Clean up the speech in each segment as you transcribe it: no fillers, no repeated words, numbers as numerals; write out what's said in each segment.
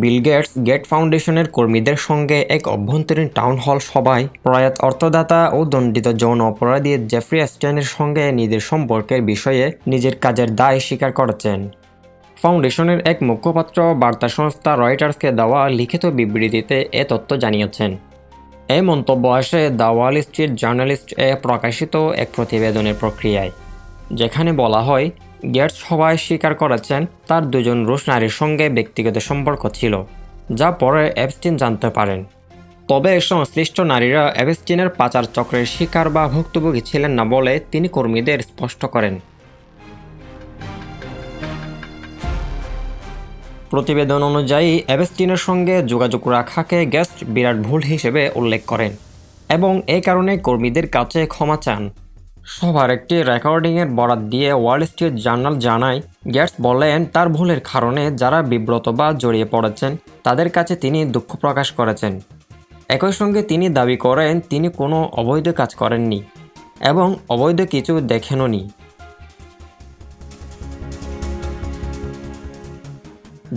Bill Gates gate ফাউন্ডেশনের কর্মীদের সঙ্গে এক অভ্যন্তরীণ টাউন হল সভায় প্রয়াত অর্থদাতা ও দণ্ডিত যৌন অপরাধী জেফ্রি অ্যাপস্টাইনের সঙ্গে নিজের সম্পর্কের বিষয়ে নিজের কাজের দায় স্বীকার করেছেন। ফাউন্ডেশনের এক মুখপাত্র বার্তা সংস্থা রয়টার্সকে দেওয়া লিখিত বিবৃতিতে এ তথ্য জানিয়েছেন। এই মন্তব্য আসে দ্য ওয়াল স্ট্রিট জার্নালিস্ট-এ প্রকাশিত এক প্রতিবেদনের প্রক্রিয়ায়, যেখানে বলা হয় গেটস সভায় স্বীকার করেছেন তার দুজন রুশ নারীর সঙ্গে ব্যক্তিগত সম্পর্ক ছিল, যা পরে অ্যাপস্টিন জানতে পারেন। তবে সংশ্লিষ্ট নারীরা অ্যাপস্টিনের পাচার চক্রের শিকার বা ভুক্তভোগী ছিলেন না বলে তিনি কর্মীদের স্পষ্ট করেন। প্রতিবেদন অনুযায়ী অ্যাপস্টিনের সঙ্গে যোগাযোগ রাখাকে গেটস বিরাট ভুল হিসেবে উল্লেখ করেন এবং এই কারণে কর্মীদের কাছে ক্ষমা চান। সবার একটি রেকর্ডিংয়ের বরাত দিয়ে ওয়াল স্ট্রিট জার্নাল জানায়, গেটস বলেন তার ভুলের কারণে যারা বিব্রত বা জড়িয়ে পড়েছেন তাদের কাছে তিনি দুঃখ প্রকাশ করেছেন। একই সঙ্গে তিনি দাবি করেন তিনি কোনো অবৈধ কাজ করেননি এবং অবৈধ কিছু দেখেননি।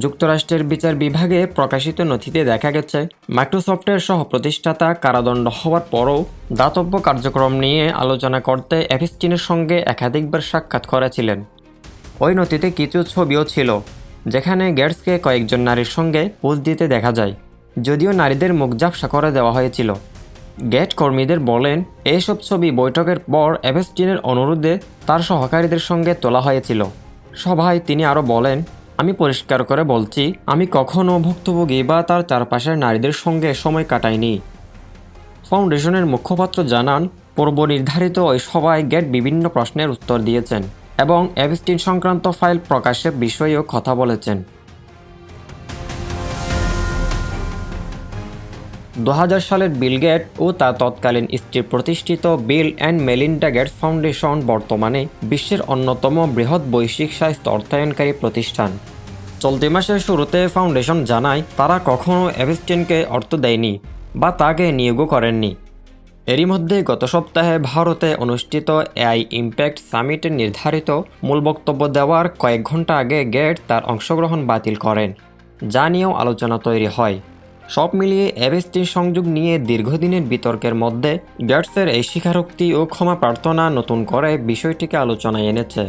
যুক্তরাষ্ট্রের বিচার বিভাগে প্রকাশিত নথিতে দেখা গেছে, মাইক্রোসফটের সহ প্রতিষ্ঠাতা কারাদণ্ড হওয়ার পরও দাতব্য কার্যক্রম নিয়ে আলোচনা করতে অ্যাপস্টিনের সঙ্গে একাধিকবার সাক্ষাৎ করেছিলেন। ওই নথিতে কিছু ছবিও ছিল, যেখানে গেটসকে কয়েকজন নারীর সঙ্গে পোজ দিতে দেখা যায়, যদিও নারীদের মুখ ঝাপসা করে দেওয়া হয়েছিল। গেট কর্মীদের বলেন এইসব ছবি বৈঠকের পর অ্যাপস্টিনের অনুরোধে তার সহকারীদের সঙ্গে তোলা হয়েছিল। সভায় তিনি আরও বলেন, আমি পরিষ্কার করে বলছি, আমি কখনও ভুক্তভোগী বা তার চারপাশের নারীদের সঙ্গে সময় কাটাইনি। ফাউন্ডেশনের মুখপাত্র জানান, পূর্ব নির্ধারিত ওই সভায় গেট বিভিন্ন প্রশ্নের উত্তর দিয়েছেন এবং অ্যাপস্টিন সংক্রান্ত ফাইল প্রকাশের বিষয়েও কথা বলেছেন। 2000 সালের বিল গেট ও তার তৎকালীন স্ত্রী প্রতিষ্ঠিত Bill and Melinda Gates foundation বর্তমানে বিশ্বের অন্যতম বৃহৎ বৈশ্বিক স্বাস্থ্য অর্থায়নকারী প্রতিষ্ঠান। চলতি মাসের শুরুতে ফাউন্ডেশন জানায় তারা কখনও অ্যাপস্টিনকে অর্থ দেয়নি বা তাকে নিয়োগও করেননি। এরই মধ্যে গত সপ্তাহে ভারতে অনুষ্ঠিত এআই ইম্প্যাক্ট সামিটে নির্ধারিত মূল বক্তব্য দেওয়ার কয়েক ঘন্টা আগে গেট তার অংশগ্রহণ বাতিল করেন, যা নিয়েও আলোচনা তৈরি হয়। সব মিলিয়ে অ্যাপস্টিন সংযোগ নিয়ে দীর্ঘদিনের বিতর্কের মধ্যে গেটসের এই স্বীকারোক্তি ও ক্ষমা প্রার্থনা নতুন করে বিষয়টিকে আলোচনায় এনেছে।